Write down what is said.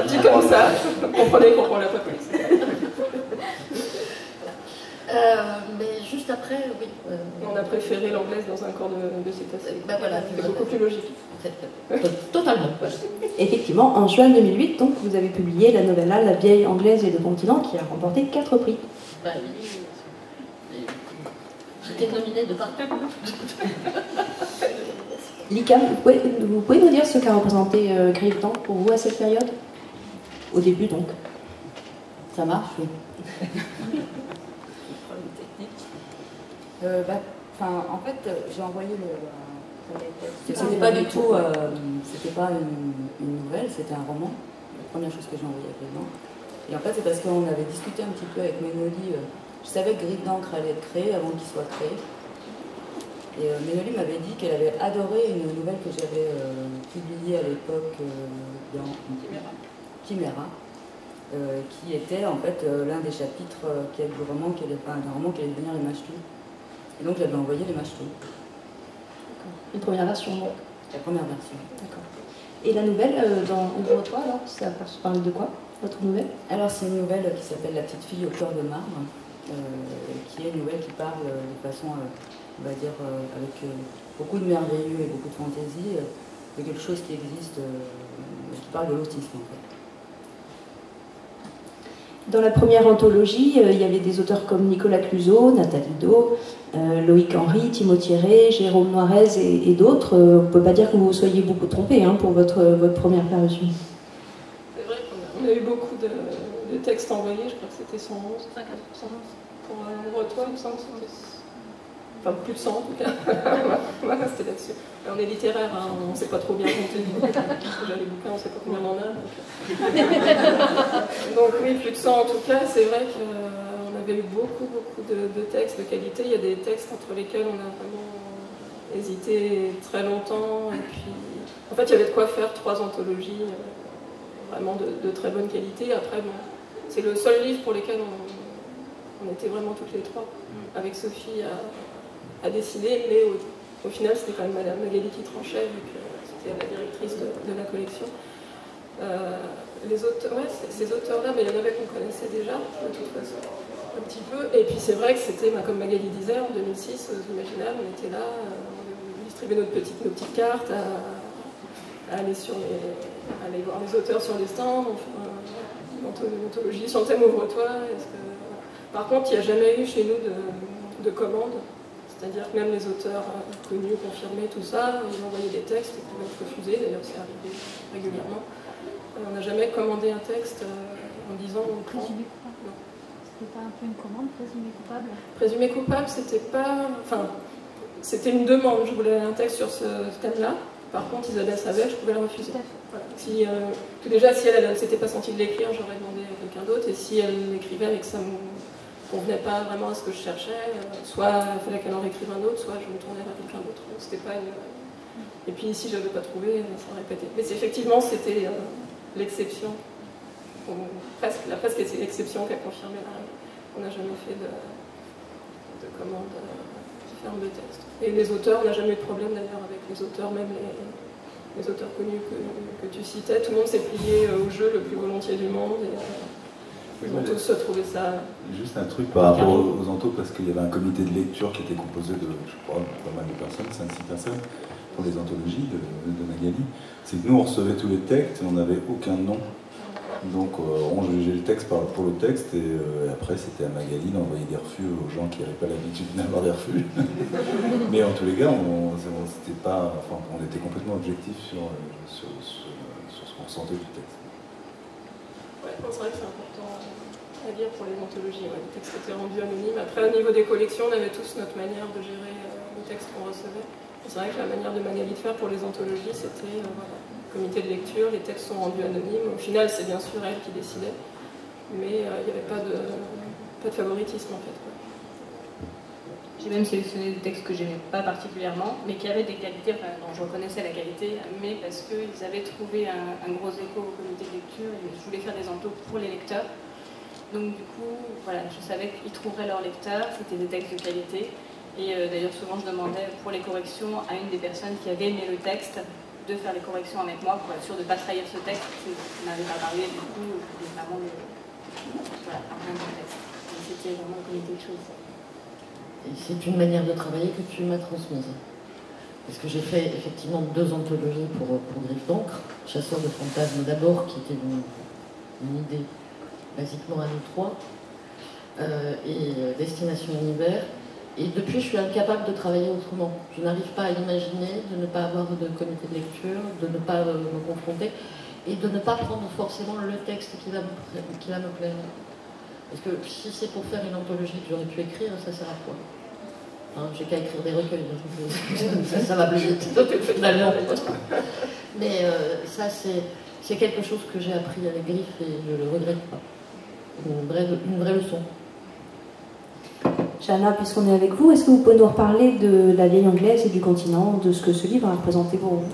Dit comme ça, vous comprenez pourquoi on l'a pas pris. Mais juste après, oui. On a préféré l'anglaise dans un corps de cétacés. Ben voilà, c'est beaucoup plus logique. Totalement. Voilà. Effectivement, en juin 2008, donc, vous avez publié la novella La vieille anglaise et le continent, qui a remporté 4 prix. Ben oui. J'étais nominée de partout. Lika, vous pouvez nous dire ce qu'a représenté Grivedan pour vous à cette période? Au début, donc. Ça marche, oui. En fait, j'ai envoyé c'était pas du tout, c'était pas une nouvelle, c'était un roman. La première chose que j'ai envoyée à Grivedan. Et en fait, c'est parce qu'on avait discuté un petit peu avec Ménoli. Je savais que Grive d'encre allait être créé avant qu'il soit créé. Et Ménoli m'avait dit qu'elle avait adoré une nouvelle que j'avais publiée à l'époque dans Chimera. Qui était en fait l'un des chapitres du roman d'un roman qui allait devenir Les Machetou. Et donc j'avais envoyé Les Machetou. Une première version, donc. La première version. D'accord. Et la nouvelle, dans Ouvre-toi, alors, ça parle de quoi, votre nouvelle? Alors c'est une nouvelle qui s'appelle La petite fille au cœur de marbre, qui est une nouvelle qui parle de façon, on va dire, avec beaucoup de merveilleux et beaucoup de fantaisie, de quelque chose qui existe, qui parle de l'autisme en fait. Dans la première anthologie, il y avait des auteurs comme Nicolas Clusot, Nathalie Do, Loïc Henry, Timothée Rey, Jérôme Noirez et d'autres. On ne peut pas dire que vous vous soyez beaucoup trompé pour votre première parution. C'est vrai qu'on a eu beaucoup de textes envoyés, je crois que c'était 111. 111. Pour un retour, il me semble. Enfin, plus de 100 en tout cas. Voilà, c'était là-dessus. On est littéraire, hein, on ne sait pas trop bien compter. Déjà les bouquins, on ne sait pas combien on en a. Donc oui, plus de 100 en tout cas. C'est vrai qu'on avait eu beaucoup de textes de qualité. Il y a des textes entre lesquels on a vraiment hésité très longtemps. Et puis, en fait, il y avait de quoi faire 3 anthologies vraiment de très bonne qualité. Après, bon, c'est le seul livre pour lequel on était vraiment toutes les 3 avec Sophie à décider, mais au final c'était quand même Madame Magali qui tranchait, vu que c'était la directrice de la collection. Les auteurs, ouais, ces auteurs-là, il y en avait qu'on connaissait déjà, de toute façon, un petit peu. Et puis c'est vrai que c'était, comme Magali disait, en 2006, aux Imaginaires, on était là, on distribuait nos petites cartes, à aller voir les auteurs sur les stands, une anthologie sur le thème Ouvre-toi. Par contre, il n'y a jamais eu chez nous de commandes. C'est-à-dire que même les auteurs connus, confirmés, tout ça, ils envoyaient des textes qui pouvaient être refusés, d'ailleurs c'est arrivé régulièrement. On n'a jamais commandé un texte en disant on prend. Présumé coupable. C'était pas un peu une commande, présumé coupable? Présumé coupable, c'était pas. Enfin, c'était une demande. Je voulais un texte sur ce thème-là. Par contre, Isabelle savait, je pouvais le refuser. Voilà. Tout déjà, si elle ne s'était pas sentie de l'écrire, j'aurais demandé à quelqu'un d'autre. Et si elle l'écrivait et que ça me convenait pas vraiment à ce que je cherchais, soit il fallait qu'elle en réécrive un autre, soit je me tournais vers quelqu'un d'autre. Donc c'était pas une... Et puis si je n'avais pas trouvé, ça répétait. Mais effectivement, c'était l'exception. Presque l'exception qui a confirmé la règle. On n'a jamais fait de commande ferme de texte. Et les auteurs, on n'a jamais eu de problème d'ailleurs avec les auteurs, même les auteurs connus que tu citais. Tout le monde s'est plié au jeu le plus volontiers du monde. Ils ont tous trouvé ça. Juste un truc par rapport aux entos, parce qu'il y avait un comité de lecture qui était composé de, je crois, pas mal de personnes, 5-6 personnes, pour les anthologies de Magali. C'est que nous, on recevait tous les textes et on n'avait aucun nom. Donc, on jugeait le texte pour le texte et après, c'était à Magali d'envoyer des refus aux gens qui n'avaient pas l'habitude d'avoir des refus. Mais en tous les cas, on était complètement objectif sur ce qu'on ressentait du texte. Ouais, c'est vrai que c'est important à dire pour les anthologies. Ouais. Les textes étaient rendus anonymes. Après, au niveau des collections, on avait tous notre manière de gérer les textes qu'on recevait. C'est vrai que la manière de Magali de faire pour les anthologies, c'était comité de lecture, les textes sont rendus anonymes. Au final, c'est bien sûr elle qui décidait, mais il n'y avait pas de favoritisme en fait. J'ai même sélectionné des textes que j'aimais pas particulièrement, mais qui avaient des qualités, dont je reconnaissais la qualité, mais parce qu'ils avaient trouvé un gros écho au comité de lecture et je voulais faire des entos pour les lecteurs. Donc du coup, voilà, je savais qu'ils trouveraient leurs lecteurs, c'était des textes de qualité. Et d'ailleurs, souvent, je demandais pour les corrections à une des personnes qui avait aimé le texte de faire les corrections avec moi pour être sûr de ne pas trahir ce texte qui n'avait pas parlé, du coup, vraiment un bon texte. C'était vraiment le comité de choses. Et c'est une manière de travailler que tu m'as transmise. Parce que j'ai fait effectivement 2 anthologies pour Griffe d'encre. Chasseur de fantasmes d'abord, qui était une idée basiquement à nous 3, et Destination Univers. Et depuis, je suis incapable de travailler autrement. Je n'arrive pas à imaginer de ne pas avoir de comité de lecture, de ne pas me confronter, et de ne pas prendre forcément le texte qui va me plaire. Parce que si c'est pour faire une anthologie que j'aurais pu écrire, ça sert à quoi? Hein, j'ai qu'à écrire des recueils, ça va plus vite, finalement. Mais ça, c'est quelque chose que j'ai appris avec Griffe et je ne le regrette pas. Une vraie leçon. Chana, puisqu'on est avec vous, est-ce que vous pouvez nous reparler de la vieille anglaise et du continent, de ce que ce livre a représenté pour vous?